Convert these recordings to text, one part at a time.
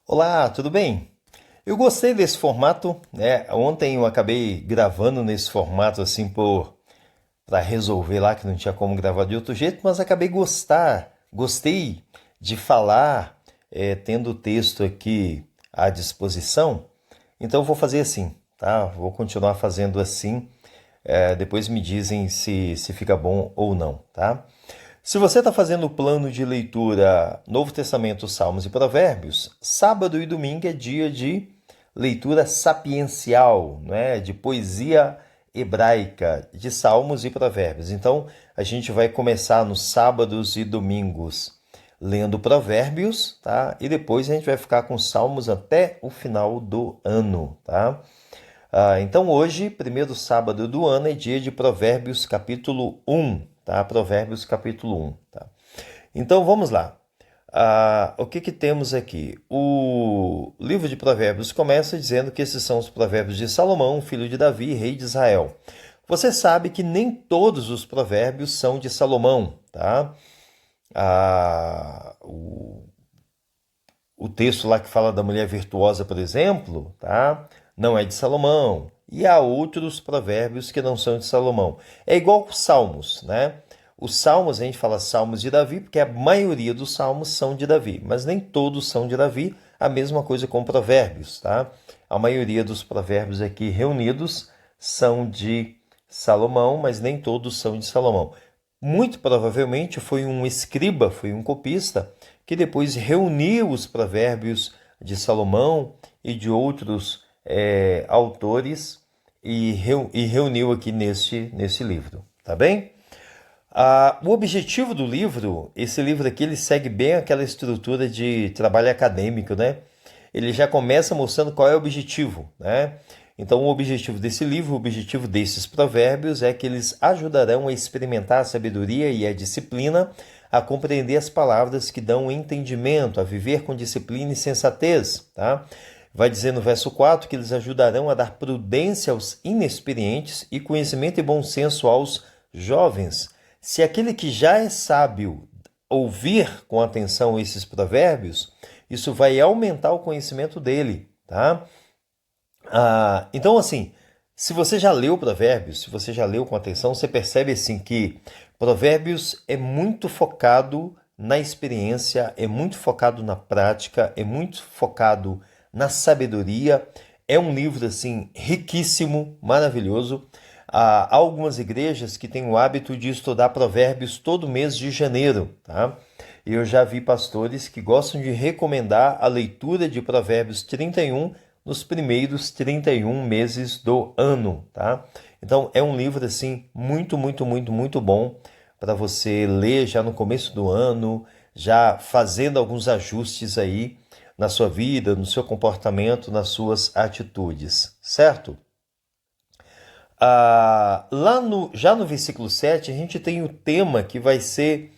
Olá, tudo bem? Eu gostei desse formato, né? Ontem eu acabei gravando nesse formato assim por para resolver lá que não tinha como gravar de outro jeito, mas gostei de falar tendo o texto aqui à disposição. Então eu vou fazer assim, tá? Vou continuar fazendo assim. Depois me dizem se fica bom ou não, tá? Se você está fazendo o plano de leitura Novo Testamento, Salmos e Provérbios, sábado e domingo é dia de leitura sapiencial, né? De poesia hebraica, de Salmos e Provérbios. Então, a gente vai começar nos sábados e domingos lendo Provérbios, tá? E depois a gente vai ficar com Salmos até o final do ano, tá? Então hoje, primeiro sábado do ano, é dia de Provérbios capítulo 1, tá? Provérbios capítulo 1, tá? Então vamos lá. O que temos aqui? O livro de Provérbios começa dizendo que esses são os provérbios de Salomão, filho de Davi, rei de Israel. Você sabe que nem todos os provérbios são de Salomão, tá? O texto lá que fala da mulher virtuosa, por exemplo, tá? Não é de Salomão. E há outros provérbios que não são de Salomão. É igual os Salmos, né? Os Salmos, a gente fala Salmos de Davi, porque a maioria dos Salmos são de Davi, mas nem todos são de Davi. A mesma coisa com Provérbios, tá? A maioria dos provérbios aqui reunidos são de Salomão, mas nem todos são de Salomão. Muito provavelmente foi um escriba, foi um copista, que depois reuniu os provérbios de Salomão e de outros autores e reuniu aqui nesse livro, tá bem? O objetivo do livro, esse livro aqui, ele segue bem aquela estrutura de trabalho acadêmico, né? Ele já começa mostrando qual é o objetivo, né? Então, o objetivo desse livro, o objetivo desses provérbios é que eles ajudarão a experimentar a sabedoria e a disciplina, a compreender as palavras que dão entendimento, a viver com disciplina e sensatez, tá? Vai dizer no verso 4 que eles ajudarão a dar prudência aos inexperientes e conhecimento e bom senso aos jovens. Se aquele que já é sábio ouvir com atenção esses provérbios, isso vai aumentar o conhecimento dele, tá? Então, assim, se você já leu Provérbios, se você já leu com atenção, você percebe assim que Provérbios é muito focado na experiência, é muito focado na prática, é muito focado na sabedoria. É um livro assim riquíssimo, maravilhoso. Há algumas igrejas que têm o hábito de estudar Provérbios todo mês de janeiro, tá? Eu já vi pastores que gostam de recomendar a leitura de Provérbios 31 nos primeiros 31 meses do ano, tá? Então é um livro assim muito, muito, muito, muito bom para você ler já no começo do ano, já fazendo alguns ajustes aí na sua vida, no seu comportamento, nas suas atitudes, certo? Já no versículo 7, a gente tem o tema que vai ser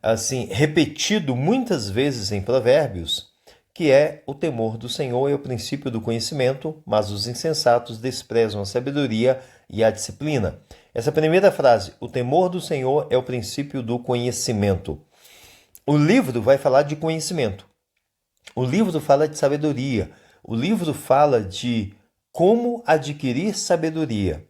assim repetido muitas vezes em Provérbios, que é o temor do Senhor é o princípio do conhecimento, mas os insensatos desprezam a sabedoria e a disciplina. Essa primeira frase, o temor do Senhor é o princípio do conhecimento. O livro vai falar de conhecimento. O livro fala de sabedoria. O livro fala de como adquirir sabedoria.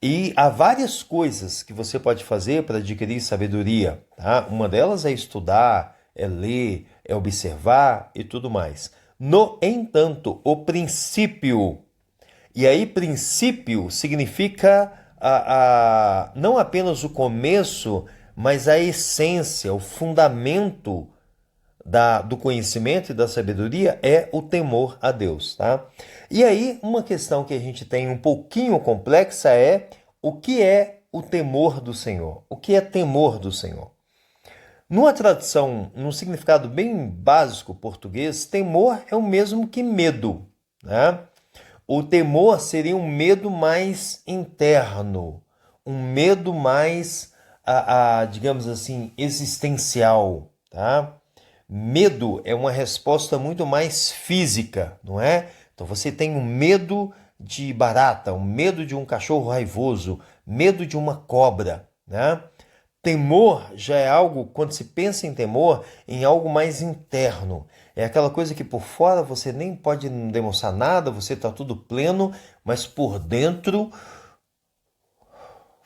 E há várias coisas que você pode fazer para adquirir sabedoria, tá? Uma delas é estudar, é ler, é observar e tudo mais. No entanto, o princípio, e aí princípio significa não apenas o começo, mas a essência, o fundamento do conhecimento e da sabedoria é o temor a Deus, tá? E aí, uma questão que a gente tem um pouquinho complexa é o que é o temor do Senhor? O que é temor do Senhor? Numa tradução, num significado bem básico português, temor é o mesmo que medo, né? O temor seria um medo mais interno, um medo mais, digamos assim, existencial, tá? Medo é uma resposta muito mais física, não é? Então você tem um medo de barata, um medo de um cachorro raivoso, medo de uma cobra, né? Temor já é algo, quando se pensa em temor, em algo mais interno. É aquela coisa que por fora você nem pode demonstrar nada, você está tudo pleno, mas por dentro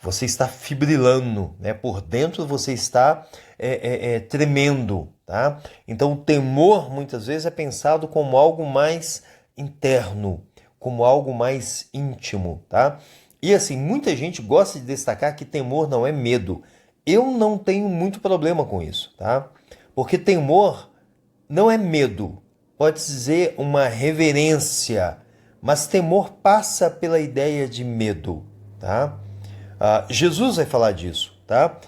você está fibrilando, né? Por dentro você está tremendo, tá? Então o temor muitas vezes é pensado como algo mais interno, como algo mais íntimo, tá? E assim, muita gente gosta de destacar que temor não é medo. Eu não tenho muito problema com isso, tá? Porque temor não é medo, pode dizer uma reverência, mas temor passa pela ideia de medo, tá? Jesus vai falar disso, tá?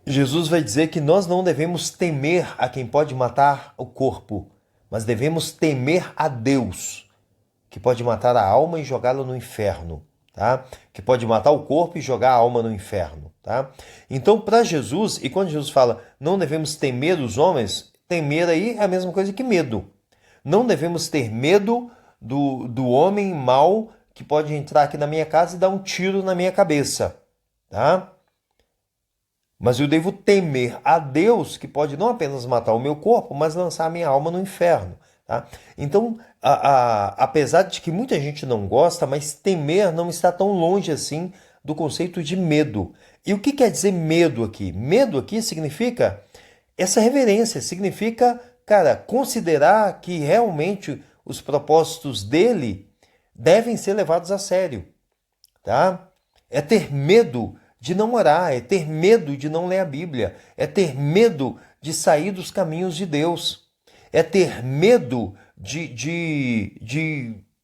Jesus vai dizer que nós não devemos temer a quem pode matar o corpo, mas devemos temer a Deus, que pode matar a alma e jogá-la no inferno, tá? Que pode matar o corpo e jogar a alma no inferno, tá? Então, para Jesus, e quando Jesus fala não devemos temer os homens, temer aí é a mesma coisa que medo. Não devemos ter medo do homem mau que pode entrar aqui na minha casa e dar um tiro na minha cabeça, tá? Mas eu devo temer a Deus que pode não apenas matar o meu corpo, mas lançar a minha alma no inferno. Tá? Então, apesar de que muita gente não gosta, mas temer não está tão longe assim do conceito de medo. E o que quer dizer medo aqui? Medo aqui significa essa reverência, significa, cara, considerar que realmente os propósitos dele devem ser levados a sério. Tá? É ter medo de não orar, é ter medo de não ler a Bíblia, é ter medo de sair dos caminhos de Deus, é ter medo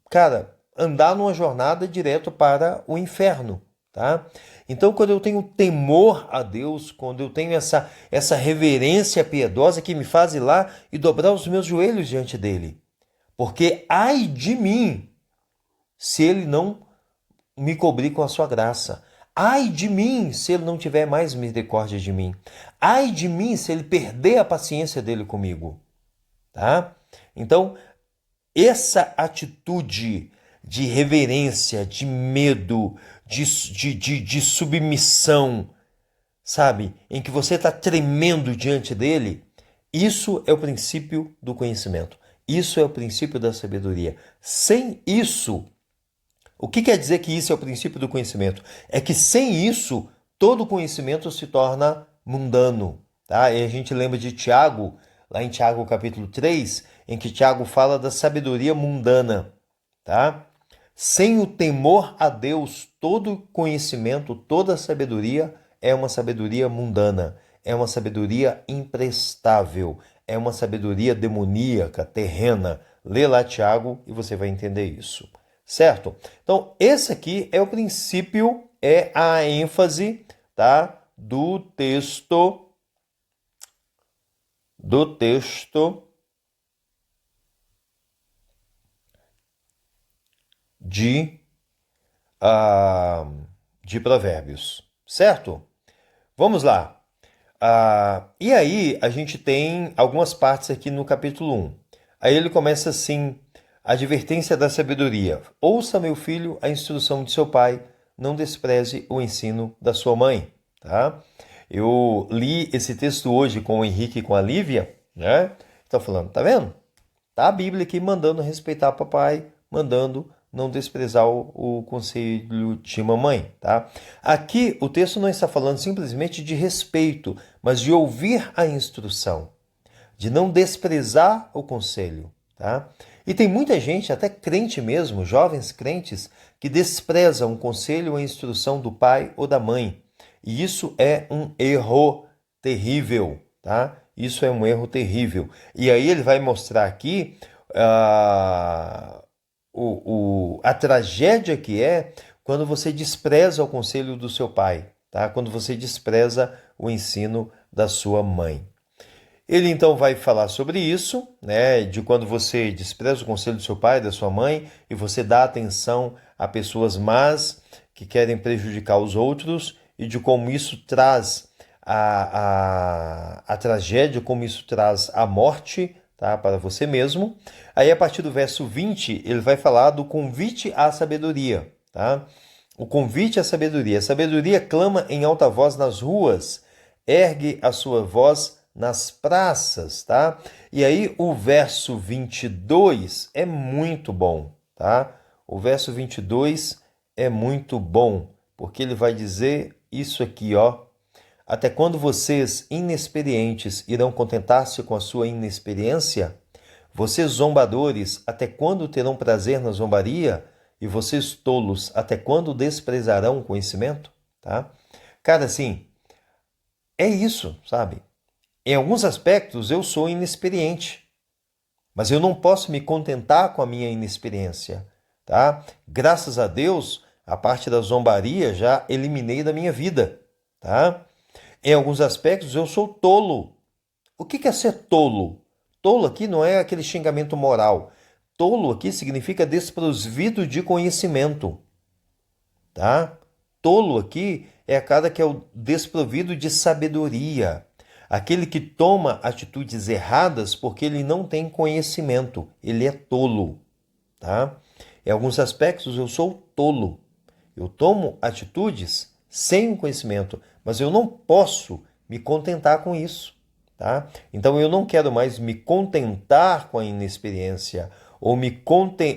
cara, andar numa jornada direto para o inferno, tá? Então, quando eu tenho temor a Deus, quando eu tenho essa reverência piedosa que me faz ir lá e dobrar os meus joelhos diante dele, porque ai de mim se ele não me cobrir com a sua graça. Ai de mim se ele não tiver mais misericórdia de mim. Ai de mim se ele perder a paciência dele comigo. Tá? Então, essa atitude de reverência, de medo, de submissão, sabe? Em que você está tremendo diante dele, isso é o princípio do conhecimento. Isso é o princípio da sabedoria. Sem isso, o que quer dizer que isso é o princípio do conhecimento? É que sem isso, todo conhecimento se torna mundano. Tá? E a gente lembra de Tiago, lá em Tiago capítulo 3, em que Tiago fala da sabedoria mundana. Tá? Sem o temor a Deus, todo conhecimento, toda sabedoria é uma sabedoria mundana, é uma sabedoria imprestável, é uma sabedoria demoníaca, terrena. Lê lá Tiago e você vai entender isso. Certo? Então, esse aqui é o princípio, é a ênfase, tá, do texto de, de Provérbios, certo? Vamos lá. E aí a gente tem algumas partes aqui no capítulo 1. Aí ele começa assim: advertência da sabedoria. Ouça, meu filho, a instrução de seu pai, não despreze o ensino da sua mãe. Tá? Eu li esse texto hoje com o Henrique e com a Lívia, né? Está falando, tá vendo? Tá a Bíblia aqui mandando respeitar papai, mandando não desprezar o conselho de mamãe, tá? Aqui o texto não está falando simplesmente de respeito, mas de ouvir a instrução, de não desprezar o conselho, tá? E tem muita gente, até crente mesmo, jovens crentes, que desprezam o conselho ou a instrução do pai ou da mãe. E isso é um erro terrível, tá? Isso é um erro terrível. E aí ele vai mostrar aqui a tragédia que é quando você despreza o conselho do seu pai, tá? Quando você despreza o ensino da sua mãe. Ele então vai falar sobre isso, né, de quando você despreza o conselho do seu pai, da sua mãe, e você dá atenção a pessoas más que querem prejudicar os outros, e de como isso traz a tragédia, como isso traz a morte, tá, para você mesmo. Aí a partir do verso 20, ele vai falar do convite à sabedoria. Tá? O convite à sabedoria. A sabedoria clama em alta voz nas ruas, ergue a sua voz nas praças, tá? E aí o verso 22 é muito bom, tá? O verso 22 é muito bom, porque ele vai dizer isso aqui, ó. Até quando vocês, inexperientes, irão contentar-se com a sua inexperiência? Vocês, zombadores, até quando terão prazer na zombaria? E vocês, tolos, até quando desprezarão o conhecimento? Tá? Cara, assim, é isso, sabe? Em alguns aspectos eu sou inexperiente, mas eu não posso me contentar com a minha inexperiência, tá? Graças a Deus, a parte da zombaria já eliminei da minha vida, tá? Em alguns aspectos eu sou tolo. O que é ser tolo? Tolo aqui não é aquele xingamento moral. Tolo aqui significa desprovido de conhecimento, tá? Tolo aqui é a cara que é o desprovido de sabedoria. Aquele que toma atitudes erradas porque ele não tem conhecimento. Ele é tolo, tá? Em alguns aspectos eu sou tolo. Eu tomo atitudes sem o conhecimento, mas eu não posso me contentar com isso, tá? Então eu não quero mais me contentar com a inexperiência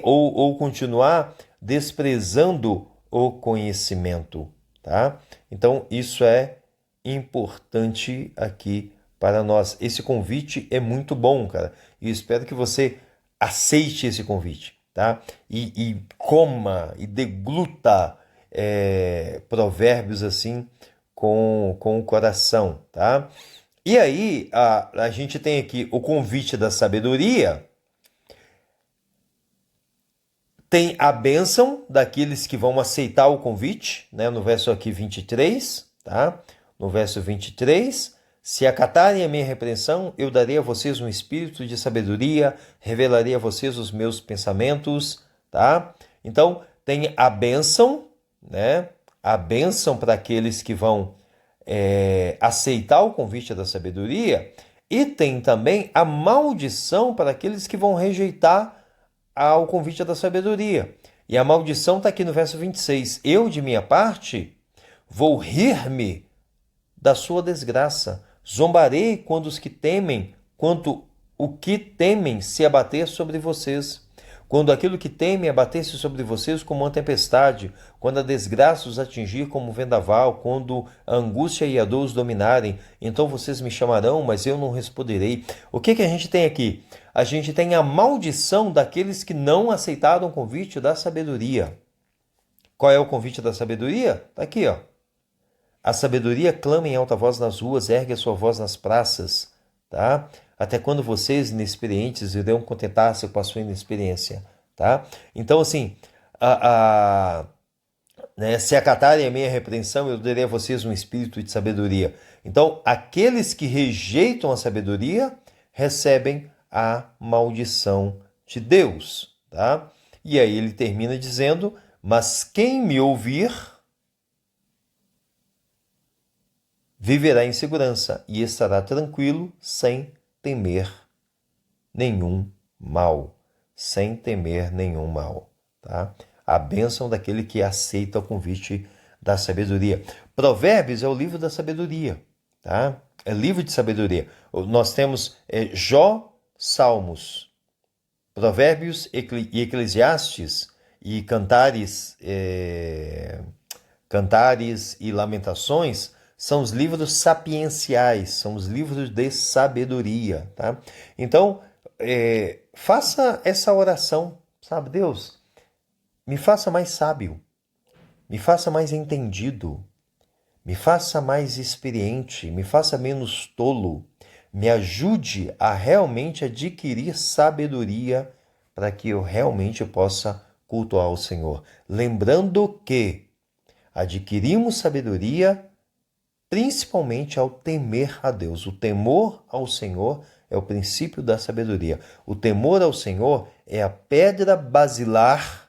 ou continuar desprezando o conhecimento, tá? Então isso é importante aqui para nós. Esse convite é muito bom, cara. E eu espero que você aceite esse convite, tá? E coma e degluta provérbios assim com o coração, tá? E aí a gente tem aqui o convite da sabedoria, tem a bênção daqueles que vão aceitar o convite, né? No verso aqui 23, tá? No verso 23, se acatarem a minha repreensão, eu darei a vocês um espírito de sabedoria, revelarei a vocês os meus pensamentos, tá? Então, tem a bênção, né? A bênção para aqueles que vão aceitar o convite da sabedoria, e tem também a maldição para aqueles que vão rejeitar o convite da sabedoria. E a maldição está aqui no verso 26. Eu, de minha parte, vou rir-me da sua desgraça. Zombarei quando os que temem, quanto o que temem se abater sobre vocês. Quando aquilo que temem abater-se sobre vocês como uma tempestade, quando a desgraça os atingir como um vendaval, quando a angústia e a dor os dominarem, então vocês me chamarão, mas eu não responderei. O que a gente tem aqui? A gente tem a maldição daqueles que não aceitaram o convite da sabedoria. Qual é o convite da sabedoria? Está aqui, ó. A sabedoria clama em alta voz nas ruas, ergue a sua voz nas praças, tá? Até quando vocês, inexperientes, irão contentar-se com a sua inexperiência, tá? Então, assim, né, se acatarem a minha repreensão, eu darei a vocês um espírito de sabedoria. Então, aqueles que rejeitam a sabedoria recebem a maldição de Deus, tá? E aí ele termina dizendo, mas quem me ouvir viverá em segurança e estará tranquilo sem temer nenhum mal, sem temer nenhum mal, tá? A bênção daquele que aceita o convite da sabedoria. Provérbios é o livro da sabedoria, tá? É livro de sabedoria. Nós temos Jó, Salmos, Provérbios e Eclesiastes e Cantares, Cantares e Lamentações são os livros sapienciais, são os livros de sabedoria, tá? Então, faça essa oração, sabe? Deus, me faça mais sábio, me faça mais entendido, me faça mais experiente, me faça menos tolo, me ajude a realmente adquirir sabedoria para que eu realmente possa cultuar o Senhor. Lembrando que adquirimos sabedoria principalmente ao temer a Deus. O temor ao Senhor é o princípio da sabedoria. O temor ao Senhor é a pedra basilar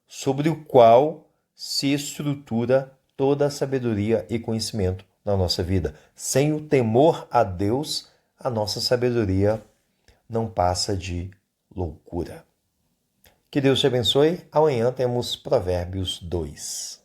sobre o qual se estrutura toda a sabedoria e conhecimento na nossa vida. Sem o temor a Deus, a nossa sabedoria não passa de loucura. Que Deus te abençoe. Amanhã temos Provérbios 2.